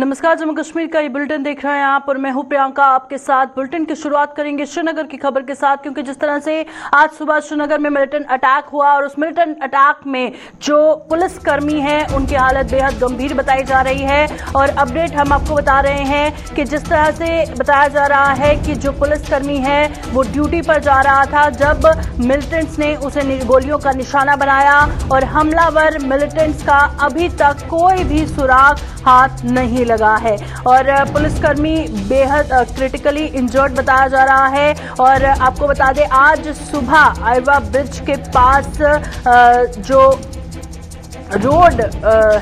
नमस्कार, जम्मू कश्मीर का ये बुलेटिन देख रहे हैं आप और मैं हूं प्रियंका आपके साथ। बुलेटिन की शुरुआत करेंगे श्रीनगर की खबर के साथ, क्योंकि जिस तरह से आज सुबह श्रीनगर में मिलिटेंट अटैक हुआ और उस मिलिटेंट अटैक में जो पुलिसकर्मी हैं उनकी हालत बेहद गंभीर बताई जा रही है। और अपडेट हम आपको बता रहे हैं कि जिस तरह से बताया जा रहा है कि जो पुलिसकर्मी है वो ड्यूटी पर जा रहा था जब मिलिटेंट्स ने उसे गोलियों का निशाना बनाया और हमलावर मिलिटेंट्स का अभी तक कोई भी सुराग हाथ नहीं लगा है और पुलिसकर्मी बेहद क्रिटिकली इंजर्ड बताया जा रहा है। और आपको बता दें, आज सुबह आइवा ब्रिज के पास जो रोड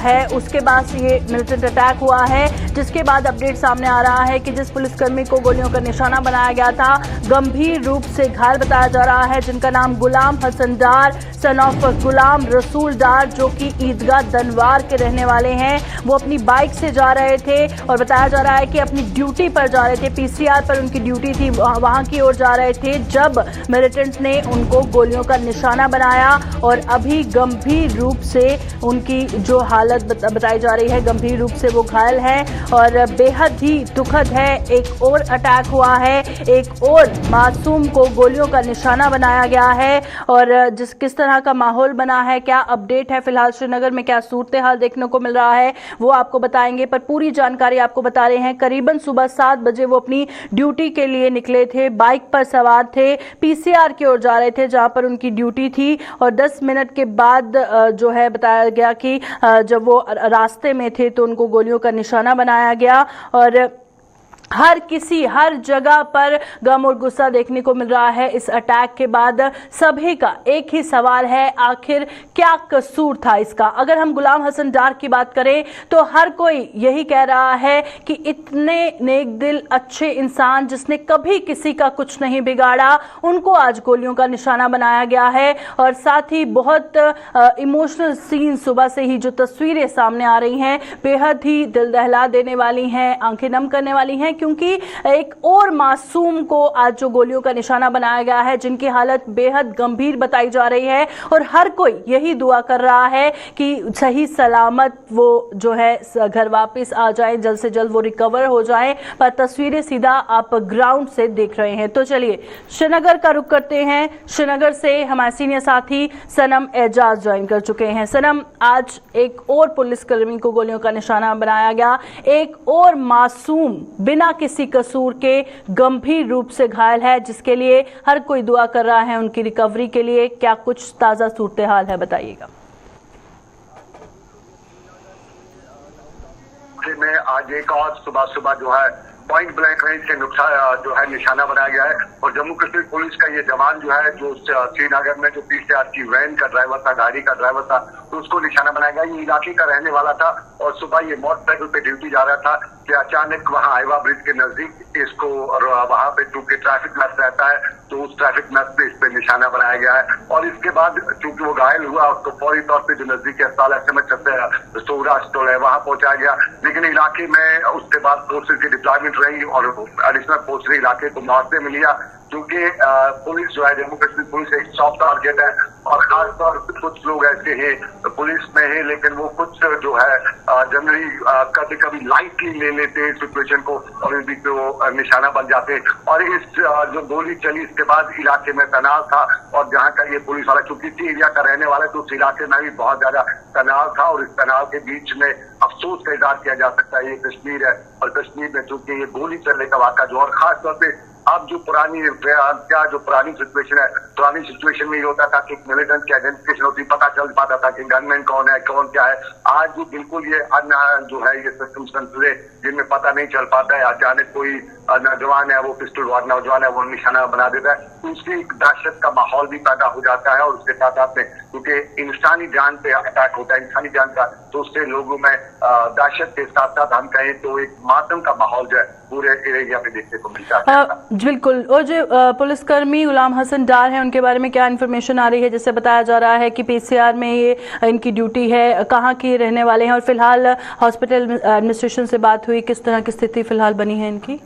है उसके पास ये मिलिटेंट अटैक हुआ है, जिसके बाद अपडेट सामने आ रहा है कि जिस पुलिसकर्मी को गोलियों का निशाना बनाया गया था गंभीर रूप से घायल बताया जा रहा है, जिनका नाम गुलाम हसन डार सन ऑफ गुलाम रसूल डार, जो कि ईदगाह दनवार के रहने वाले हैं। वो अपनी बाइक से जा रहे थे और बताया जा रहा है कि अपनी ड्यूटी पर जा रहे थे, पीसीआर पर उनकी ड्यूटी थी, वहां की ओर जा रहे थे जब मिलिटेंट्स ने उनको गोलियों का निशाना बनाया और अभी गंभीर रूप से उनकी जो हालत बताई जा रही है, गंभीर रूप से वो घायल है और बेहद ही दुखद है। एक और अटैक हुआ है, एक और मासूम को गोलियों का निशाना बनाया गया है और किस तरह का माहौल बना है, क्या अपडेट है फिलहाल श्रीनगर में, क्या सूरत हाल देखने को मिल रहा है, वो आपको बताएंगे। पर पूरी जानकारी आपको बता रहे हैं, करीबन सुबह 7 बजे वो अपनी ड्यूटी के लिए निकले थे, बाइक पर सवार थे, पीसीआर की ओर जा रहे थे जहां पर उनकी ड्यूटी थी और 10 मिनट के बाद जो है बताया गया कि जब वो रास्ते में थे तो उनको गोलियों का निशाना बनाया गया। और हर जगह पर गम और गुस्सा देखने को मिल रहा है इस अटैक के बाद। सभी का एक ही सवाल है, आखिर क्या कसूर था इसका। अगर हम गुलाम हसन डार की बात करें तो हर कोई यही कह रहा है कि इतने नेक दिल अच्छे इंसान जिसने कभी किसी का कुछ नहीं बिगाड़ा, उनको आज गोलियों का निशाना बनाया गया है। और साथ ही बहुत इमोशनल सीन सुबह से ही जो तस्वीरें सामने आ रही हैं बेहद ही दिल दहला देने वाली हैं, आंखें नम करने वाली हैं, क्योंकि एक और मासूम को आज जो गोलियों का निशाना बनाया गया है, जिनकी हालत बेहद गंभीर बताई जा रही है और हर कोई यही दुआ कर रहा है कि सही सलामत वो जो है घर वापस आ जाए, जल्द से जल्द वो रिकवर हो जाए। पर तस्वीरें सीधा आप ग्राउंड से देख रहे हैं। तो चलिए श्रीनगर का रुख करते हैं। श्रीनगर से हमारे सीनियर साथी सनम एजाज ज्वाइन कर चुके हैं। सनम, आज एक और पुलिसकर्मी को गोलियों का निशाना बनाया गया, एक और मासूम बिना किसी कसूर के गंभीर रूप से घायल है, जिसके लिए हर कोई दुआ कर रहा है उनकी रिकवरी के लिए। क्या कुछ ताजा सूरत हाल है, बताइएगा। में आज एक और सुबह जो है पॉइंट ब्लैंक रेंज से जो है निशाना बनाया गया है और जम्मू कश्मीर पुलिस का ये जवान जो है, जो श्रीनगर में जो पीसीआर की वैन का ड्राइवर था, गाड़ी का ड्राइवर था, तो उसको निशाना बनाया गया। ये इलाके का रहने वाला था और सुबह ये मोटरसाइकिल पे ड्यूटी जा रहा था कि अचानक वहाँ आइवा ब्रिज के नजदीक इसको वहाँ पे चूंकि ट्रैफिक नस रहता है तो उस ट्रैफिक नस पे इस पे निशाना बनाया गया है। और इसके बाद चूंकि वो घायल हुआ उसको फौरी तौर पे जो नजदीकी अस्पताल है सौराष्ट्र है वहाँ पहुंचाया गया, लेकिन इलाके में उसके बाद फोर्सेज की डिप्लॉयमेंट रही और एडिशनल फोर्स इलाके को मुआवजे में लिया, क्योंकि पुलिस जो है जम्मू कश्मीर पुलिस एक सॉफ्ट टारगेट है और खासतौर पर कुछ लोग ऐसे हैं पुलिस में है, लेकिन वो कुछ जो है जनरली कभी कभी लाइटली ले लेते हैं सिचुएशन को और इस बीच वो निशाना बन जाते हैं। और इस जो गोली चली इसके बाद इलाके में तनाव था और जहाँ का ये पुलिस वाला चूंकि इसी एरिया का रहने वाला तो उस इलाके में भी बहुत ज्यादा तनाव था और इस तनाव के बीच में अफसोस का इजहार किया जा सकता है। ये कश्मीर है और कश्मीर में चूंकि ये गोली चलने का वाक़ा जो और खासतौर पे अब जो पुरानी सिचुएशन है, पुरानी सिचुएशन में ये होता था कि मिलिटेंट की आइडेंटिफिकेशन होती, पता चल पाता था कि गनमैन कौन है कौन क्या है। आज जो बिल्कुल ये जो है ये सिस्टम्स जिनमें पता नहीं चल पाता है, अचानक कोई नौजवान है वो पिस्टल वाला नौजवान है वो निशाना बना देता है, तो उससे एक दहशत का माहौल भी पैदा हो जाता है। और उसके साथ साथ में क्योंकि इंसानी जान पे अटैक होता है, इंसानी जान का, तो उससे लोगों में दहशत के साथ साथ हम कहें तो एक मातम का माहौल जो है पूरे एरिया में देखने को मिलता है। बिल्कुल। और जो पुलिसकर्मी गुलाम हसन डार है उनके बारे में क्या इन्फॉर्मेशन आ रही है? जैसे बताया जा रहा है कि पीसीआर में ये इनकी ड्यूटी है, कहाँ के रहने वाले हैं और फिलहाल हॉस्पिटल एडमिनिस्ट्रेशन से बात हुई, किस तरह की स्थिति फिलहाल बनी है इनकी?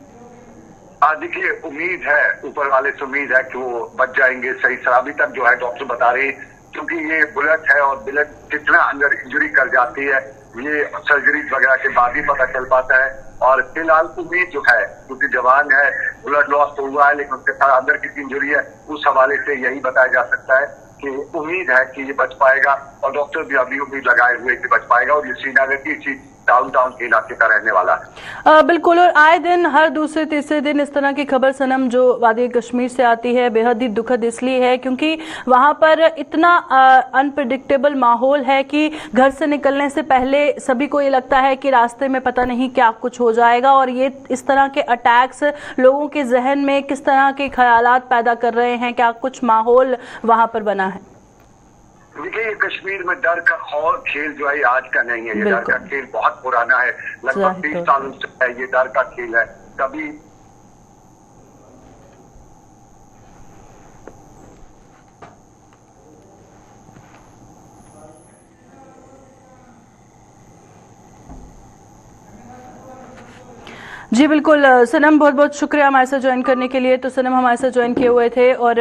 देखिए, उम्मीद है ऊपर वाले से उम्मीद है कि वो बच जाएंगे सही। अभी तक जो है डॉक्टर बता रहे क्योंकि ये बुलेट है और बुलेट कितना अंदर इंजरी कर जाती है ये सर्जरी वगैरह के बाद ही पता चल पाता है। और फिलहाल उम्मीद जो है, क्योंकि जवान है, ब्लड लॉस तो हुआ है लेकिन उसके साथ अंदर कितनी इंजरी है उस हवाले से यही बताया जा सकता है कि उम्मीद है कि ये बच पाएगा और डॉक्टर भी अभी उम्मीद लगाए हुए कि बच पाएगा। और ये श्रीनगर की इसी डाउनटाउन के इलाके का रहने वाला है। बिल्कुल, और आए दिन हर दूसरे तीसरे दिन इस तरह की खबर सनम जो वादी कश्मीर से आती है बेहद ही दुखद इसलिए है क्योंकि वहां पर इतना अनप्रिडिक्टेबल माहौल है कि घर से निकलने से पहले सभी को ये लगता है कि रास्ते में पता नहीं क्या कुछ हो जाएगा। और ये इस तरह के अटैक्स लोगों के जहन में किस तरह के ख्यालात पैदा कर रहे हैं, क्या कुछ माहौल वहां पर बना है? देखिए, ये कश्मीर में डर का और खेल जो है आज का नहीं है, ये डर का खेल बहुत पुराना है, लगभग 30 सालों से है ये डर का खेल है। कभी जी बिल्कुल सनम, बहुत बहुत शुक्रिया हमारे साथ ज्वाइन करने के लिए। तो सनम हमारे साथ ज्वाइन किए हुए थे और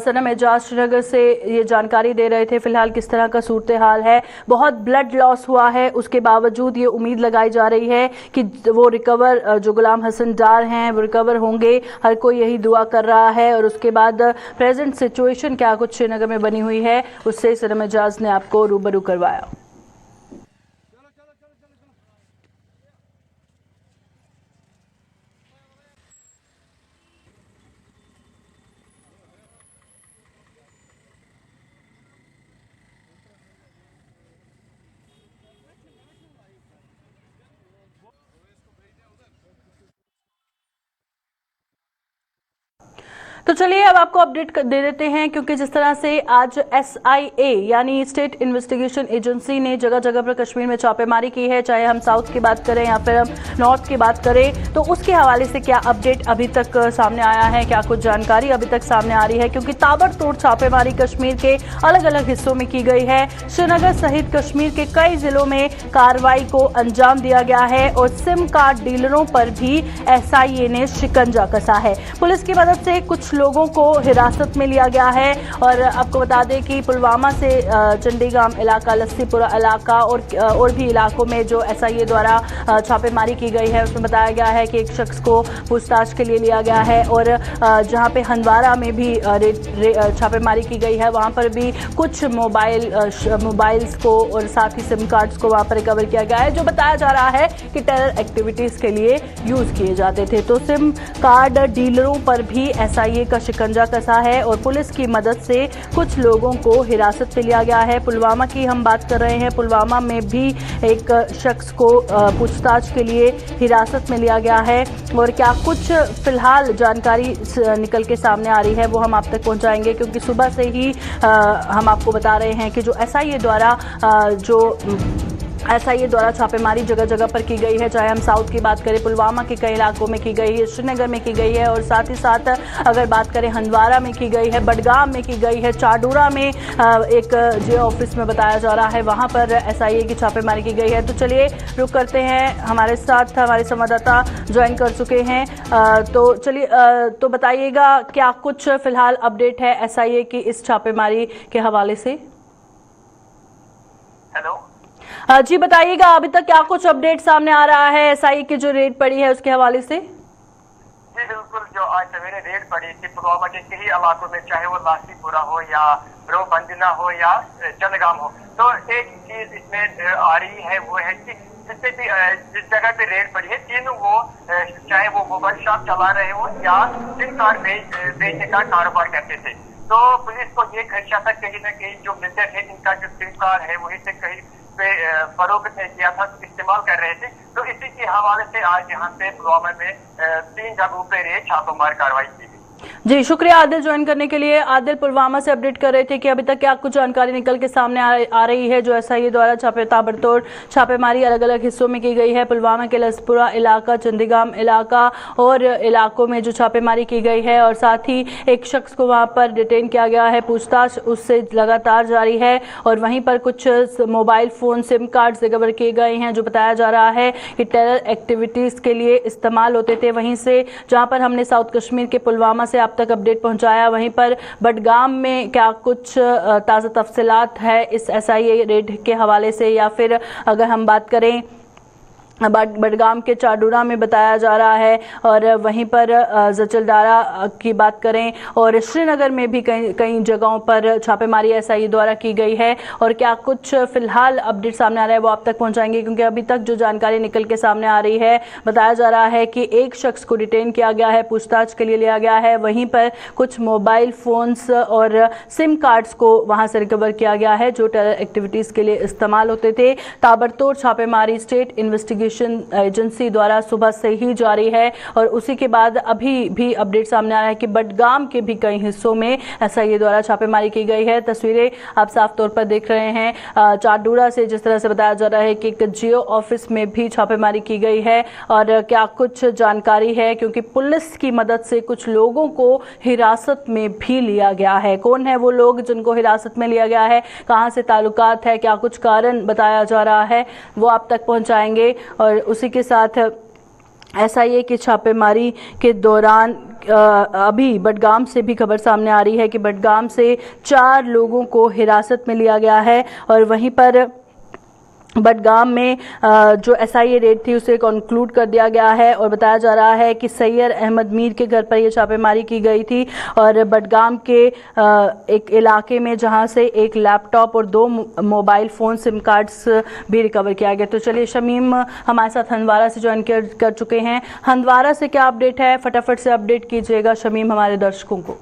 सनम एजाज श्रीनगर से ये जानकारी दे रहे थे फिलहाल किस तरह का सूरत हाल है। बहुत ब्लड लॉस हुआ है, उसके बावजूद ये उम्मीद लगाई जा रही है कि वो रिकवर, जो गुलाम हसन डार हैं वो रिकवर होंगे। हर कोई यही दुआ कर रहा है। और उसके बाद प्रेजेंट सिचुएशन क्या कुछ श्रीनगर में बनी हुई है उससे सनम एजाज ने आपको रूबरू करवाया। तो चलिए अब आपको अपडेट दे देते हैं क्योंकि जिस तरह से आज SIA यानी स्टेट इन्वेस्टिगेशन एजेंसी ने जगह जगह पर कश्मीर में छापेमारी की है, चाहे हम साउथ की बात करें या फिर हम नॉर्थ की बात करें, तो उसके हवाले से क्या अपडेट अभी तक सामने आया है, क्या कुछ जानकारी अभी तक सामने आ रही है। क्योंकि ताबड़तोड़ छापेमारी कश्मीर के अलग अलग हिस्सों में की गई है। श्रीनगर सहित कश्मीर के कई जिलों में कार्रवाई को अंजाम दिया गया है और सिम कार्ड डीलरों पर भी SIA ने शिकंजा कसा है। पुलिस की मदद से कुछ लोगों को हिरासत में लिया गया है। और आपको बता दें कि पुलवामा से चंडीगाम इलाका, लस्सीपुरा इलाका और भी इलाकों में जो SIA द्वारा छापेमारी की गई है उसमें बताया गया है कि एक शख्स को पूछताछ के लिए लिया गया है। और जहां पे हंदवारा में भी छापेमारी की गई है वहां पर भी कुछ मोबाइल्स को और साथ ही सिम कार्ड्स को वहां पर रिकवर किया गया है जो बताया जा रहा है कि टेरर एक्टिविटीज के लिए यूज किए जाते थे। तो सिम कार्ड डीलरों पर भी SIA का शिकंजा कसा है और पुलिस की मदद से कुछ लोगों को हिरासत में लिया गया है। पुलवामा की हम बात कर रहे हैं, पुलवामा में भी एक शख्स को पूछताछ के लिए हिरासत में लिया गया है। और क्या कुछ फिलहाल जानकारी निकल के सामने आ रही है वो हम आप तक पहुंचाएंगे क्योंकि सुबह से ही हम आपको बता रहे हैं कि जो SIA द्वारा छापेमारी जगह जगह पर की गई है, चाहे हम साउथ की बात करें पुलवामा के कई इलाकों में की गई है, श्रीनगर में की गई है और साथ ही साथ अगर बात करें हंदवारा में की गई है, बडगाम में की गई है, चाडूरा में एक जियो ऑफिस में बताया जा रहा है वहां पर SIA की छापेमारी की गई है। तो चलिए रुक करते हैं, हमारे साथ हमारे संवाददाता ज्वाइन कर चुके हैं। तो चलिए तो बताइएगा क्या कुछ फिलहाल अपडेट है SIA की इस छापेमारी के हवाले से। हेलो जी बताइएगा अभी तक क्या कुछ अपडेट सामने आ रहा है SIA की जो रेड पड़ी है उसके हवाले से। जी बिल्कुल, जो आज सवेरे रेड पड़ी थी पुलवामा के कई इलाकों में, चाहे वो लासीपुरा हो या रोबंदना हो या चंदगाम हो, तो एक चीज इसमें आ रही है वो है कि जिससे भी जिस जगह पे रेड पड़ी है तीनों वो चाहे वो मोबाइल शॉप चला रहे हो या सिम कार्ड बेचने का कारोबार करते थे। तो पुलिस को ये खदशा था कहीं ना कहीं जो मिलते थे इनका जो सिम कार्ड है वही से कहीं पे फरोख्त किया था, इस्तेमाल कर रहे थे। तो इसी के हवाले से आज यहाँ पे पुलवामा में 3 जगहों पे छापेमार कार्रवाई की गई। जी शुक्रिया आदिल ज्वाइन करने के लिए। आदिल पुलवामा से अपडेट कर रहे थे कि अभी तक क्या कुछ जानकारी निकल के सामने आ रही है जो SIA द्वारा ताबड़तोड़ छापेमारी अलग अलग हिस्सों में की गई है। पुलवामा के लसपुरा इलाका, चंडीगाम इलाका और इलाकों में जो छापेमारी की गई है और साथ ही एक शख्स को वहां पर डिटेन किया गया है, पूछताछ उससे लगातार जारी है। और वहीं पर कुछ mobile phone SIM card recover किए गए हैं जो बताया जा रहा है कि टेरर एक्टिविटीज के लिए इस्तेमाल होते थे। वहीं से जहां पर हमने साउथ कश्मीर के पुलवामा से आप तक अपडेट पहुंचाया। वहीं पर बडगाम में क्या कुछ ताज़ा तफसीलात है इस SIA रेड के हवाले से, या फिर अगर हम बात करें बडगाम के चाडूरा में बताया जा रहा है, और वहीं पर जचलदारा की बात करें और श्रीनगर में भी कई जगहों पर छापेमारी SIA द्वारा की गई है, और क्या कुछ फिलहाल अपडेट सामने आ रहा है वो आप तक पहुंचाएंगे, क्योंकि अभी तक जो जानकारी निकल के सामने आ रही है, बताया जा रहा है कि एक शख्स को डिटेन किया गया है, पूछताछ के लिए लिया गया है। वहीं पर कुछ मोबाइल फोन्स और सिम कार्ड्स को वहां से रिकवर किया गया है जो टेरर एक्टिविटीज के लिए इस्तेमाल होते थे। ताबड़तोड़ छापेमारी स्टेट इन्वेस्टिगेशन एजेंसी द्वारा सुबह से ही जारी है, और उसी के बाद अभी भी अपडेट सामने आ रहा है कि बडगाम के भी कई हिस्सों में SIA द्वारा छापेमारी की गई है। तस्वीरें आप साफ तौर पर देख रहे हैं चाडूरा से, जिस तरह से बताया जा रहा है कि एक जियो ऑफिस में भी छापेमारी की गई है, और क्या कुछ जानकारी है, क्योंकि पुलिस की मदद से कुछ लोगों को हिरासत में भी लिया गया है। कौन है वो लोग जिनको हिरासत में लिया गया है, कहां से ताल्लुकात है, क्या कुछ कारण बताया जा रहा है, वो आप तक पहुंचाएंगे। और उसी के साथ SIA की छापेमारी के दौरान अभी बडगाम से भी खबर सामने आ रही है कि बडगाम से 4 लोगों को हिरासत में लिया गया है, और वहीं पर बडगाम में जो SIA रेड थी उसे कंक्लूड कर दिया गया है, और बताया जा रहा है कि सैयद अहमद मीर के घर पर यह छापेमारी की गई थी, और बडगाम के एक इलाके में जहां से एक लैपटॉप और 2 मोबाइल फ़ोन सिम कार्ड्स भी रिकवर किया गया। तो चलिए, शमीम हमारे साथ हंदवारा से ज्वाइन कर चुके हैं। हंदवारा से क्या अपडेट है, फटाफट से अपडेट कीजिएगा शमीम हमारे दर्शकों को।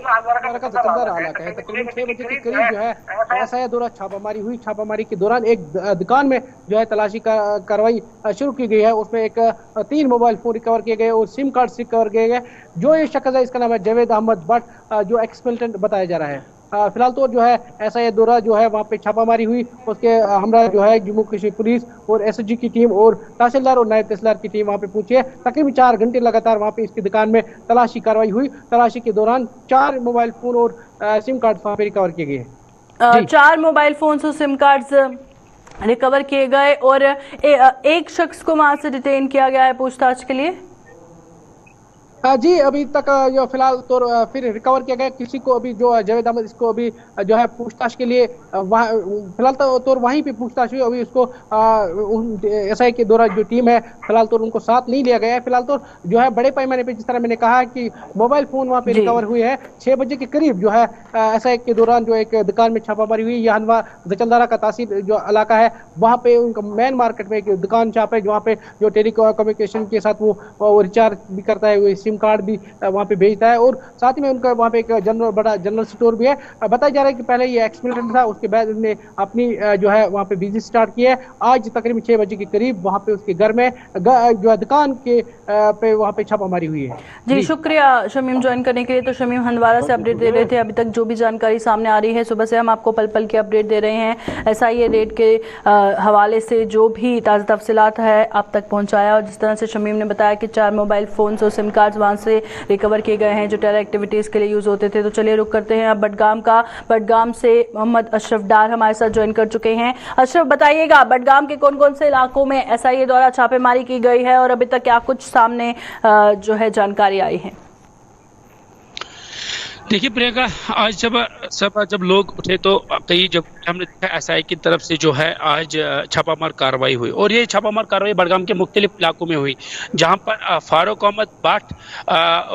का जचलदार इलाका है। तकरीबन 6 बजे के करीब जो है SIA द्वारा छापामारी हुई। छापामारी के दौरान एक दुकान में जो है तलाशी का कार्रवाई शुरू की गई है। उसमें एक 3 मोबाइल फोन रिकवर किए गए और सिम कार्ड रिकवर किए गए। जो ये शख्स है इसका नाम है जावेद अहमद भट्ट, जो एक्स मिलिटेंट बताया जा रहा है। फिलहाल तो जो है SIA द्वारा जो है वहाँ पे छापामारी हुई, उसके हमरा जो है जम्मू कश्मीर पुलिस और SSG की टीम और तहसीलदार और नायब तहसीलदार की टीम वहाँ पे पहुंची है। तकरीबन 4 घंटे लगातार वहाँ पे इसकी दुकान में तलाशी कार्रवाई हुई। तलाशी के दौरान 4 मोबाइल फोन और सिम कार्ड वहाँ पे रिकवर किए गए। 4 मोबाइल फोन और सिम कार्ड्स रिकवर किए गए, और एक शख्स को वहां से डिटेन किया गया है पूछताछ के लिए। जी, अभी तक जो फिलहाल तो फिर रिकवर किया गया किसी को। अभी जो जावेद अहमद इसको अभी जो है पूछताछ के लिए फिलहाल तो वहीं पे पूछताछ हुई। अभी उसको SIA के द्वारा जो टीम है फिलहाल तो उनको साथ नहीं लिया गया है। फिलहाल तो जो है बड़े पैमाने पे, जिस तरह मैंने कहा कि मोबाइल फोन वहाँ पे रिकवर हुए हैं। 6 बजे के करीब जो है SIA के दौरान जो एक दुकान में छापामारी हुई। यह हनवा जचलदारा का तहसील जो इलाका है वहाँ पे उनका मेन मार्केट में एक दुकान छाप है, वहाँ पे जो टेलीकम्युनिकेशन के साथ वो रिचार्ज भी करता है, वो सिम कार्ड भी वहाँ पे भेजता है, और साथ ही में उनका वहाँ पे एक बड़ा जनरल स्टोर भी है। बताया जा रहा है कि पहले ये एक्स मिलिटेंट था, उसके बाद उसने अपनी जो है वहाँ पे बिजनेस स्टार्ट किया है। आज तकरीबन 6 बजे के करीब वहाँ पे उसके घर में जो है दुकान के पे वहाँ पे छापामारी हुई है। जी, शुक्रिया शमीम ज्वाइन करने के लिए। तो शमीम हंदवारा से अपडेट दे रहे थे। अभी तक जो भी जानकारी सामने आ रही है, सुबह से हम आपको पल पल की अपडेट दे रहे हैं। SIA रेड के हवाले से जो भी ताज़ा तफसीलात है आप तक पहुँचाया, और जिस तरह से शमीम ने बताया कि 4 मोबाइल फ़ोन्स और सिम कार्ड्स वहाँ से रिकवर किए गए हैं जो टेरर एक्टिविटीज़ के लिए यूज़ होते थे। तो चलिए रुक करते हैं अब बडगाम से मोहम्मद अशरफ डार हमारे साथ ज्वाइन कर चुके हैं। अशरफ, बताइएगा बडगाम के कौन कौन से इलाकों में SIA द्वारा छापेमारी की गई है, और अभी तक क्या कुछ सामने जो है जानकारी आई है। देखिए प्रियंका, आज जब लोग उठे तो कई जब हमने देखा SIA की तरफ से जो है आज छापामार कार्रवाई हुई, और ये छापामार कार्रवाई बडगाम के मुख्तलिफ इलाकों में हुई, जहां पर फारूक अहमद भट्ट,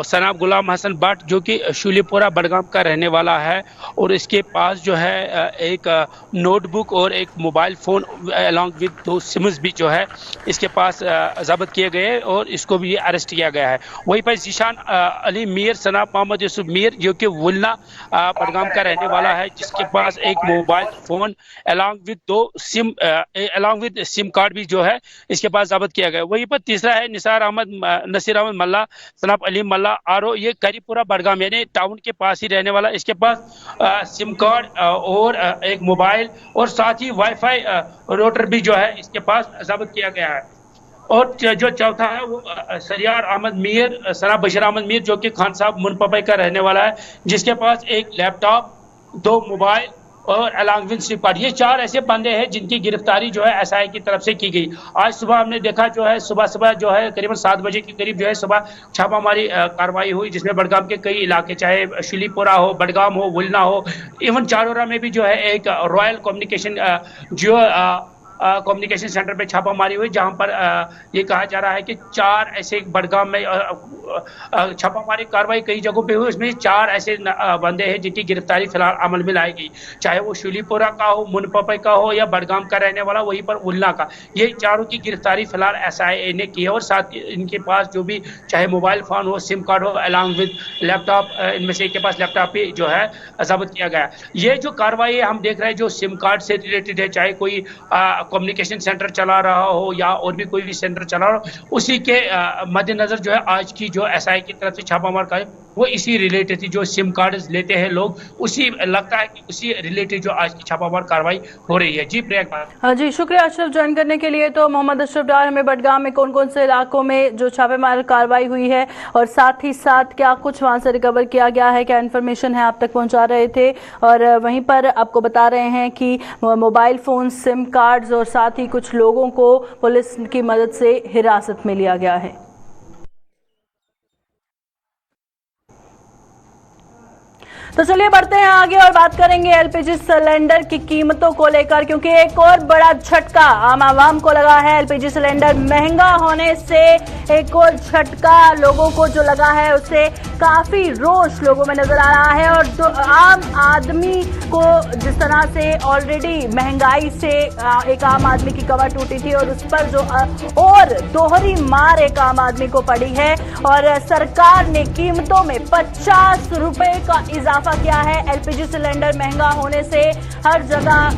सनाब गुलाम हसन भट्ट जो कि शूलीपुरा बडगाम का रहने वाला है, और इसके पास जो है एक नोटबुक और एक mobile phone along with 2 sims भी जो है इसके पास जब्त किए गए, और इसको भी अरेस्ट किया गया है। वहीं पर जीशान अली मीर, सनाब मोहम्मद यूसुफ मीर जो कि वुलना बडगाम का रहने वाला है, जिसके पास एक mobile phone along with SIM card भी जो है इसके पास जब्त किया गया। वहीं पर तीसरा है नसीर अहमद मल्ला, सनाब अली मल्ला आरो, ये करीपुरा बडगाम यानी टाउन के पास ही रहने वाला। इसके पास सिम कार्ड और एक मोबाइल और साथ ही वाईफाई राउटर भी जो है इसके पास जब्त किया गया है। और जो चौथा है वो सरियार अहमद मीर, सना बशीर अहमद मीर जो कि खान साहब मुनपपई का रहने वाला है, जिसके पास एक लैपटॉप, 2 मोबाइल और अलॉन्ग विद स्लिप कार्ड, ये 4 ऐसे बंदे हैं जिनकी गिरफ्तारी जो है एसआई की तरफ से की गई। आज सुबह हमने देखा जो है सुबह जो है करीबन 7 बजे के करीब जो है सुबह छापामारी कार्रवाई हुई, जिसमें बडगाम के कई इलाके, चाहे शिलीपुरा हो, बडगाम हो, वुलना हो, इवन चारोरा में भी जो है एक रॉयल कम्युनिकेशन जियो कम्युनिकेशन सेंटर पे छापामारी हुई, जहां पर ये कहा जा रहा है कि 4 ऐसे बडगाम में छापामारी कार्रवाई कई जगहों पे हुई, उसमें 4 ऐसे बंदे हैं जिनकी गिरफ्तारी फिलहाल अमल में लाई गई, चाहे वो शिलीपुरा का हो, मुनपपई का हो या बडगाम का रहने वाला वहीं पर उल्ला का। ये चारों की गिरफ्तारी फिलहाल एसआईए ने की है और साथ इनके पास जो भी चाहे मोबाइल फोन हो, सिम कार्ड हो, अलॉन्ग विद लैपटॉप, इनमें से एक के पास लैपटॉप भी जो है जब्त किया गया। ये जो कार्रवाई है हम देख रहे हैं जो सिम कार्ड से रिलेटेड है, चाहे कोई कम्युनिकेशन सेंटर चला रहा हो या और भी कोई भी सेंटर चला रहा हो, उसी के मद्देनजर जो है आज की जो एसआई की तरफ से छापामार का वो इसी रिलेटेड थी। जो सिम कार्ड लेते हैं लोग, उसी लगता है कि उसी रिलेटेड जो आज की छापामार कार्रवाई हो रही है। जी प्रियंका। हाँ जी, शुक्रिया अशरफ ज्वाइन करने के लिए। तो मोहम्मद अशरफ डार हमें बडगाम में कौन कौन से इलाकों में जो छापेमार कार्रवाई हुई है और साथ ही साथ क्या कुछ वहां से रिकवर किया गया है, क्या इन्फॉर्मेशन है, आप तक पहुंचा रहे थे। और वहीं पर आपको बता रहे हैं कि मोबाइल फोन, सिम कार्ड्स और साथ ही कुछ लोगों को पुलिस की मदद से हिरासत में लिया गया है। तो चलिए बढ़ते हैं आगे और बात करेंगे एलपीजी सिलेंडर की कीमतों को लेकर, क्योंकि एक और बड़ा झटका आम आवाम को लगा है। एलपीजी सिलेंडर महंगा होने से एक और झटका लोगों को जो लगा है उससे काफी रोष लोगों में नजर आ रहा है। और आम आदमी को जिस तरह से ऑलरेडी महंगाई से एक आम आदमी की कमर टूटी थी और उस पर जो और दोहरी मार एक आम आदमी को पड़ी है, और सरकार ने कीमतों में 50 रुपए का इजाफा किया है। एलपीजी सिलेंडर महंगा होने से हर जगह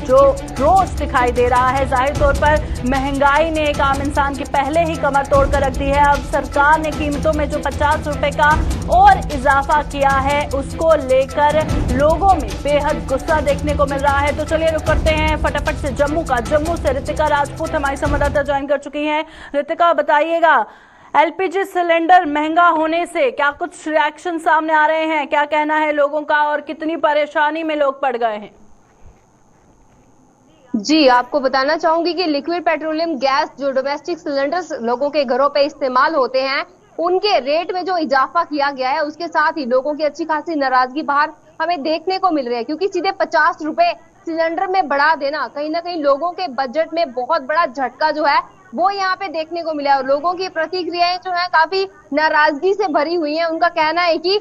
जो रोष दिखाई दे रहा है, जाहिर तौर पर महंगाई ने एक आम इंसान की पहले ही कमर तोड़ कर रख दी है। अब सरकार ने कीमतों में जो 50 रुपए का और इजाफा किया है उसको लेकर लोगों में बेहद गुस्सा देखने को मिल रहा है। तो चलिए रुक करते हैं फटाफट से जम्मू से रितिका राजपूत हमारी संवाददाता ज्वाइन कर चुकी हैं। रितिका, बताइएगा, एलपीजी सिलेंडर महंगा होने से क्या कुछ रिएक्शन सामने आ रहे हैं, क्या कहना है लोगों का और कितनी परेशानी में लोग पड़ गए हैं? जी, आपको बताना चाहूंगी कि लिक्विड पेट्रोलियम गैस जो डोमेस्टिक सिलेंडर्स लोगों के घरों पे इस्तेमाल होते हैं, उनके रेट में जो इजाफा किया गया है उसके साथ ही लोगों की अच्छी खासी नाराजगी बाहर हमें देखने को मिल रही है। क्योंकि सीधे 50 रुपए सिलेंडर में बढ़ा देना कहीं ना कहीं लोगों के बजट में बहुत बड़ा झटका जो है वो यहाँ पे देखने को मिला है। और लोगों की प्रतिक्रियाएं जो है काफी नाराजगी से भरी हुई हैं। उनका कहना है कि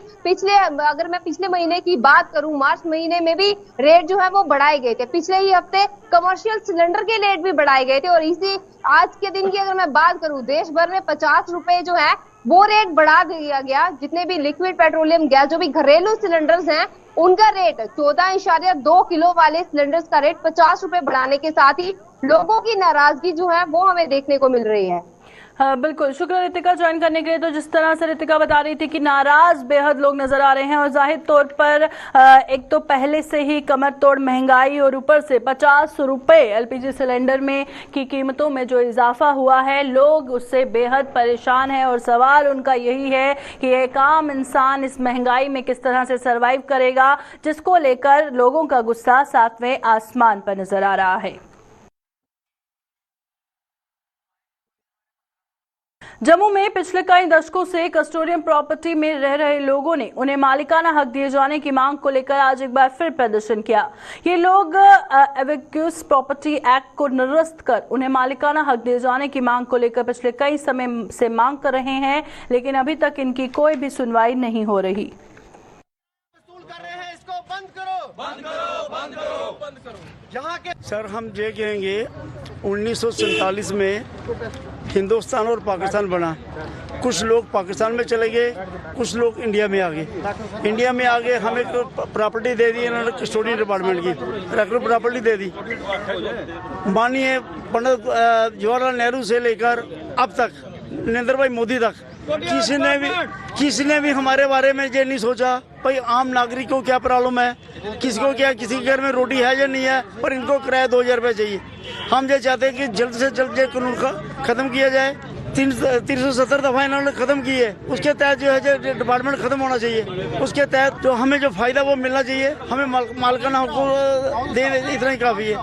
अगर मैं पिछले महीने की बात करूं, मार्च महीने में भी रेट जो है वो बढ़ाए गए थे। पिछले ही हफ्ते कमर्शियल सिलेंडर के रेट भी बढ़ाए गए थे। और इसी आज के दिन की अगर मैं बात करूं, देश भर में 50 रुपए जो है वो रेट बढ़ा दिया गया। जितने भी लिक्विड पेट्रोलियम गैस जो भी घरेलू सिलेंडर्स हैं उनका रेट 14.2 किलो वाले सिलेंडर्स का रेट 50 रुपए बढ़ाने के साथ ही लोगों की नाराजगी जो है वो हमें देखने को मिल रही है। हाँ बिल्कुल, शुक्रिया रितिका ज्वाइन करने के लिए। तो जिस तरह से रितिका बता रही थी कि नाराज बेहद लोग नजर आ रहे हैं और जाहिर तौर पर एक तो पहले से ही कमर तोड़ महंगाई और ऊपर से 50 रुपए एलपीजी सिलेंडर में की कीमतों में जो इजाफा हुआ है, लोग उससे बेहद परेशान हैं। और सवाल उनका यही है कि एक आम इंसान इस महंगाई में किस तरह से सर्वाइव करेगा, जिसको लेकर लोगों का गुस्सा 7वें आसमान पर नजर आ रहा है। जम्मू में पिछले कई दशकों से कस्टोडियन प्रॉपर्टी में रह रहे लोगों ने उन्हें मालिकाना हक दिए जाने की मांग को लेकर आज एक बार फिर प्रदर्शन किया। ये लोग एवेक्यूज प्रॉपर्टी एक्ट को निरस्त कर उन्हें मालिकाना हक दिए जाने की मांग को लेकर पिछले कई समय से मांग कर रहे हैं, लेकिन अभी तक इनकी कोई भी सुनवाई नहीं हो रही। इसको बंद करो, बंद करो, बंद करो, बंद करो। यहाँ के सर हम ये कहेंगे 1947 में हिंदुस्तान और पाकिस्तान बना। कुछ लोग पाकिस्तान में चले गए, कुछ लोग इंडिया में आ गए। इंडिया में आ गए, हमें प्रॉपर्टी दे दी इन्होंने कस्टोडियन डिपार्टमेंट की, रेगुलर प्रॉपर्टी दे दी। मानिए पंडित जवाहरलाल नेहरू से लेकर अब तक नरेंद्र भाई मोदी तक किसी ने भी हमारे बारे में ये नहीं सोचा भाई आम नागरिक को क्या प्रॉब्लम है, किसी को क्या, किसी के घर में रोटी है या नहीं है, पर इनको किराया 2000 रुपये चाहिए। हम ये चाहते हैं कि जल्द से जल्द ये कानून खत्म किया जाए 370 दफा इन्होंने खत्म की है। उसके तहत जो है जो डिपार्टमेंट खत्म होना चाहिए, उसके तहत जो हमें जो फायदा वो मिलना चाहिए, हमें मालिकाना हकूक दे, इतना ही काफी है।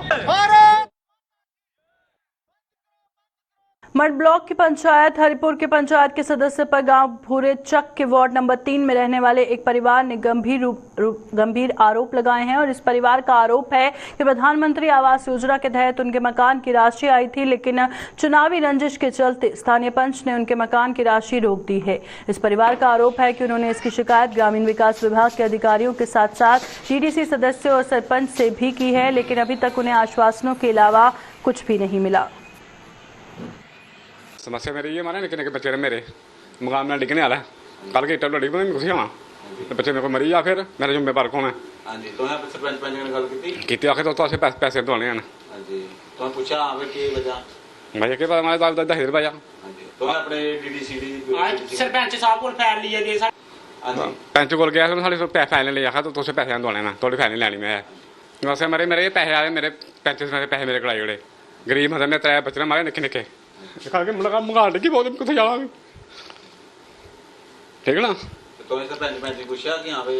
मठ ब्लॉक की पंचायत हरिपुर के पंचायत के सदस्य पर गांव भूरे चक के वार्ड नंबर 3 में रहने वाले एक परिवार ने गंभीर आरोप लगाए हैं। और इस परिवार का आरोप है कि प्रधानमंत्री आवास योजना के तहत उनके मकान की राशि आई थी, लेकिन चुनावी रंजिश के चलते स्थानीय पंच ने उनके मकान की राशि रोक दी है। इस परिवार का आरोप है कि उन्होंने इसकी शिकायत ग्रामीण विकास विभाग के अधिकारियों के साथ साथ डीडीसी सदस्यों और सरपंच से भी की है, लेकिन अभी तक उन्हें आश्वासनों के अलावा कुछ भी नहीं मिला। समस्या मेरी ये मारे निके निके बच्चे ने मेरे मकान में डिगने वाला कल के इट्टा डिग पे घुस जावा तो बच्चे मेरे को मरी जा, फिर मेरे जिम्मेवार कौन है? हां जी, तो सरपंच ने गल की आखिर तो ऐसे पैसे दोने हैं। हां जी, तो पूछा आवे की वजह भाई के पता मैं 10 रुपया। हां जी, तो अपने डीडीसीडी सरपंच साहब को फैल लिया दे। हां जी, पंच को गया साढ़े पैसे ले आखा तो तुझे पैसे दोने ना, थोड़ी फाइल लैनी मैं वैसे मेरे पैसे आए, मेरे पैंच मेरे पैसे मेरे कड़ाई जोड़े गरीब मतलब मेरे 3 बच्चे मारे निके निके खा के मंगा लगी बहुत कितने जाना ठीक है ना। तो सरपंच ने पूछा कि हां भाई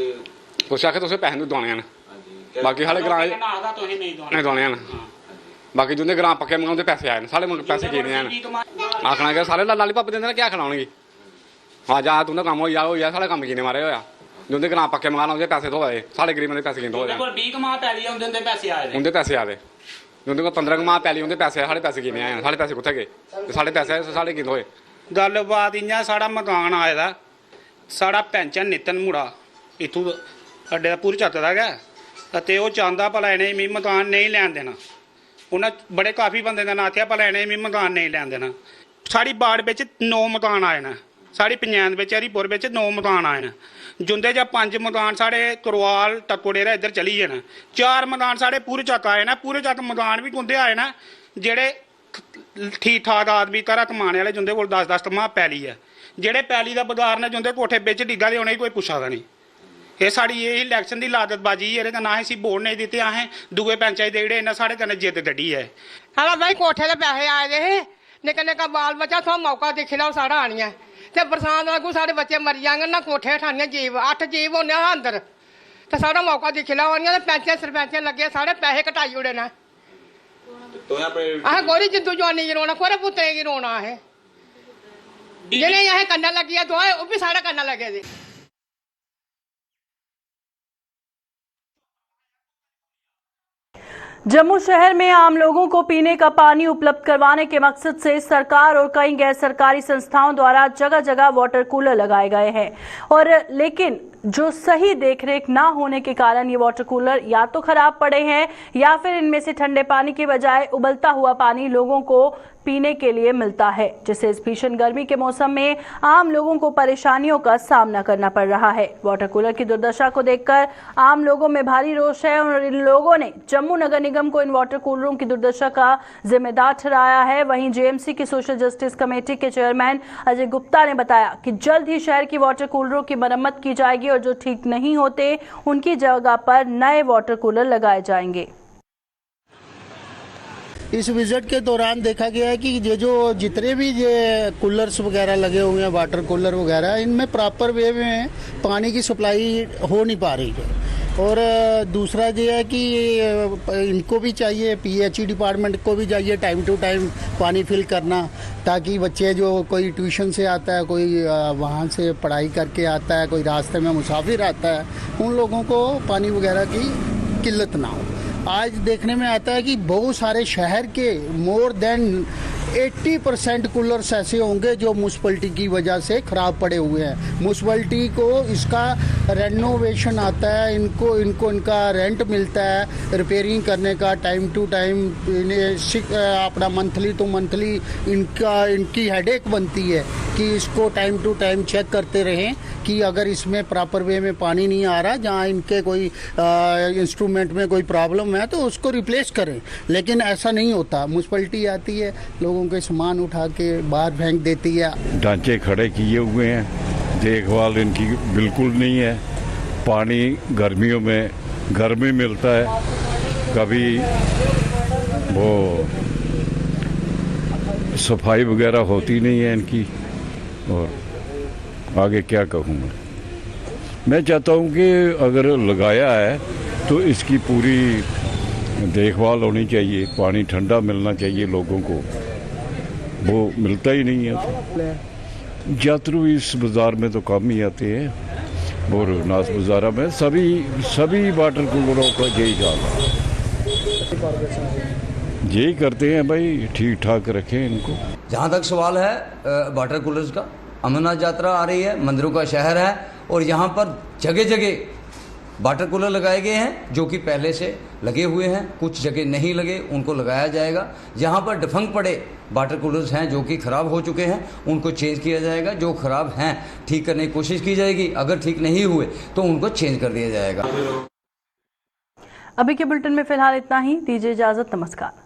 पूछा कि तुझे पैसे दोने हैं। हां जी, बाकी साढ़े ग्रां नहीं दोने हैं, बाकी जिंदे ग्रां पक्के मंगाते पैसे आए साढ़े पैसे की नहीं हैं। आखना कि सारे लाली पापे देंगे क्या खिलाओगे? हाँ जा तू काम हो जा साढ़े काम की मारे होया जिंदे ग्रां पक्के मंगाना उनके पैसे धोए साढ़े गरीब पैसे की धोए उनके पैसे आए जिंदे को 15 माह पैली उनके पैसे साढ़े पैसे की नहीं आए साढ़े पैसे कुत्थे गए साढ़े पैसे साढ़े की धोए। गलबात इ'यां साढ़ा मकान आए दा साढ़ा पैंच है नितिन मुड़ा इत्थूं अड्डे दा पूरी छत्त दा गै ते ओह् चांह्दा भला इ'नें मिगी मकान नहीं लैन देना। उ'नें बड़े काफ़ी बंदे दा नां आखेआ भला इ'नें मिगी मकान नहीं लैन देना। साढ़ी वार्ड बिच 9 मकान आए न, साढ़ी पंचायत बिच हरिपुर बिच 9 मकान आए न, जुंदे चा 5 मकान साढ़े करवाल टकोड़ेरा इधर चली गए न, 4 मकान साढ़े पूरे चक आए न। पूरे चक मकान भी कुंदे आए न जेड़े ठीक ठाक आदमी घरा कमाने वाले जिंदे कोल 10-10 माह पैली है, जेड़े पैली दा बगार ने जिंदे कोठे बिच डिग्गा दे उ'नें कोई पुच्छा दा नहीं। ये साड़ी ये इलैक्शन की लादतबाजी है, ना असीं वोट नहीं दित्ते, असें दूए पैंचा दे जेड़े इन्हें साढ़े कन्नै जिद्द कड्ढी है। हाँ भाई कोठे दे पैसे आए दे हे निक्का निक्का बाल बच्चा थोड़ा मौका दिक्खी लैओ साढ़ा आनिया ते बरसात लागू साढ़े बच्चे मरी जाङन ना कोठे ठानियां जीव 8 जीव होने अंदर ते साढ़ा मौका दिक्खी लैओ आनिया ते पैंचे सरपंचे लगे साढ़े पैसे कटाई ओड़े न। तो असें कोई जिंदू जवानी गी रोना कोरे पुत्तरें गी रोना असें जिनें असें कन्नै लगी है दोए ओह् भी साढ़े कन्नै लगे दे। जम्मू शहर में आम लोगों को पीने का पानी उपलब्ध करवाने के मकसद से सरकार और कई गैर सरकारी संस्थाओं द्वारा जगह जगह वाटर कूलर लगाए गए हैं, और लेकिन जो सही देखरेख ना होने के कारण ये वाटर कूलर या तो खराब पड़े हैं या फिर इनमें से ठंडे पानी की बजाय उबलता हुआ पानी लोगों को पीने के लिए मिलता है, जिससे इस भीषण गर्मी के मौसम में आम लोगों को परेशानियों का सामना करना पड़ रहा है। वाटर कूलर की दुर्दशा को देखकर आम लोगों में भारी रोष है और इन लोगों ने जम्मू नगर निगम को इन वाटर कूलरों की दुर्दशा का जिम्मेदार ठहराया है। वहीं जेएमसी की सोशल जस्टिस कमेटी के चेयरमैन अजय गुप्ता ने बताया कि जल्द ही शहर की वाटर कूलरों की मरम्मत की जाएगी और जो ठीक नहीं होते उनकी जगह पर नए वाटर कूलर लगाए जाएंगे। इस विजिट के दौरान देखा गया है कि ये जो जितने भी ये कूलर्स वगैरह लगे हुए हैं वाटर कूलर वगैरह इनमें प्रॉपर वे में पानी की सप्लाई हो नहीं पा रही है। और दूसरा ये है कि इनको भी चाहिए पीएचई डिपार्टमेंट को भी चाहिए टाइम टू टाइम पानी फिल करना, ताकि बच्चे जो कोई ट्यूशन से आता है, कोई वहाँ से पढ़ाई करके आता है, कोई रास्ते में मुसाफिर आता है, उन लोगों को पानी वगैरह की किल्लत ना हो। आज देखने में आता है कि बहुत सारे शहर के मोर देन 80% कूलर्स ऐसे होंगे जो म्यूनसिपैलिटी की वजह से ख़राब पड़े हुए हैं। म्यूनसिपैलिटी को इसका रेनोवेशन आता है, इनको इनका रेंट मिलता है रिपेयरिंग करने का, टाइम टू टाइम अपना मंथली टू मंथली इनकी हेडेक बनती है कि इसको टाइम टू टाइम चेक करते रहें कि अगर इसमें प्रॉपर वे में पानी नहीं आ रहा, जहाँ इनके कोई इंस्ट्रूमेंट में कोई प्रॉब्लम है तो उसको रिप्लेस करें। लेकिन ऐसा नहीं होता, म्यूनसिपैलिटी आती है लोगों के सामान उठा के बाहर फेंक देती है। ढांचे खड़े किए हुए हैं, देखभाल इनकी बिल्कुल नहीं है। पानी गर्मियों में गर्मी मिलता है, कभी वो सफाई वगैरह होती नहीं है इनकी। और आगे क्या कहूँ मैं चाहता हूँ कि अगर लगाया है तो इसकी पूरी देखभाल होनी चाहिए। पानी ठंडा मिलना चाहिए लोगों को, वो मिलता ही नहीं है। यात्रु इस बाज़ार में तो कम ही आते हैं और नास बाज़ारा में सभी वाटर कूलरों का यही काम है। यही करते हैं भाई, ठीक ठाक रखें इनको। जहाँ तक सवाल है वाटर कूलर्स का, अमरनाथ यात्रा आ रही है, मंदिरों का शहर है और यहाँ पर जगह जगह वाटर कूलर लगाए गए हैं जो कि पहले से लगे हुए हैं। कुछ जगह नहीं लगे, उनको लगाया जाएगा। जहाँ पर डिफंक्ट पड़े वाटर कूलर्स हैं जो कि ख़राब हो चुके हैं, उनको चेंज किया जाएगा। जो ख़राब हैं ठीक करने की कोशिश की जाएगी। अगर ठीक नहीं हुए तो उनको चेंज कर दिया जाएगा। अभी के बुलेटिन में फिलहाल इतना ही। दीजिए इजाज़त, नमस्कार।